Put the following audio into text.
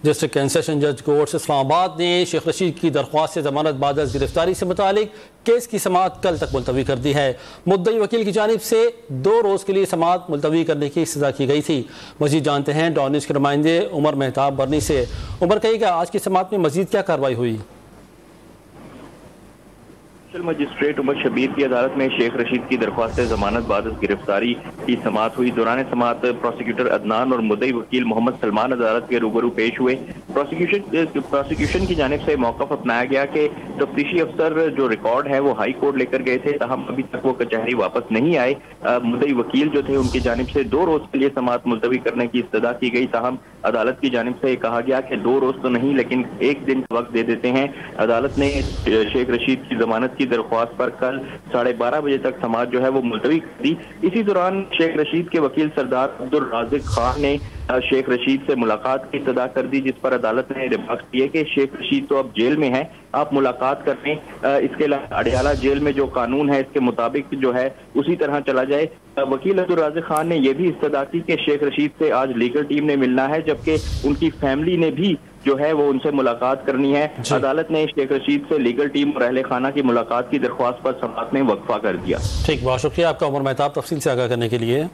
District and session जज court Islamabad ने शेख रशीद की दरख्वास्त से जमानत बाद गिरफ्तारी से मुतालिक केस की समाअत कल तक मुलतवी कर दी है। मुद्दई वकील की जानिब से 2 रोज़ के लिए समाअत मुलतवी करने की सजा की गई थी। मजीद जानते हैं डॉन न्यूज़ के नुमाइंदे उमर मेहताब बरनी से। उमर, कहिएगा आज की समाअत में मजीद क्या कार्रवाई हुई? मजिस्ट्रेट उमर शबीर की अदालत में शेख रशीद की दरख्वास्त से जमानत बाद गिरफ्तारी की समाअत हुई। दौरान समाअत प्रोसिक्यूटर अदनान और मुद्दई वकील मोहम्मद सलमान अदालत के रूबरू पेश हुए। प्रोसिक्यूशन की जानिब से मौक़िफ़ अपनाया गया कि तफ्तीशी अफसर जो रिकॉर्ड है वो हाई कोर्ट लेकर गए थे, तहम अभी तक वो कचहरी वापस नहीं आए। मुद्दई वकील जो थे उनकी जानिब से 2 रोज़ के लिए समाअत मुलतवी करने की इस्तदा की गई, तहम अदालत की जानिब से कहा गया कि 2 रोज़ तो नहीं लेकिन 1 दिन का वक्त दे देते हैं। अदालत ने शेख रशीद की जमानत की दरख्वास्त पर कल 12:30 बजे तक समाअत जो है वो मुलतवी कर दी। इसी दौरान शेख रशीद के वकील सरदार अब्दुल राज़िक खान ने शेख रशीद से मुलाकात की इस्तदा कर दी, जिस पर अदालत ने रिमार्क किए कि शेख रशीद तो अब जेल में है, आप मुलाकात कर लें। इसके अलावा अडियाला जेल में जो कानून है इसके मुताबिक जो है उसी तरह चला जाए। वकील अब्दुल राज़िक खान ने यह भी इस्तदा की कि शेख रशीद से आज लीगल टीम ने मिलना है, जबकि उनकी फैमिली ने भी जो है वो उनसे मुलाकात करनी है। अदालत ने शेख रशीद से लीगल टीम और अहले खाना की मुलाकात की दरख्वास्त पर समाअत में वक्फा कर दिया। ठीक, बहुत शुक्रिया आपका उमर मेहताब तफसील से आगाह करने के लिए।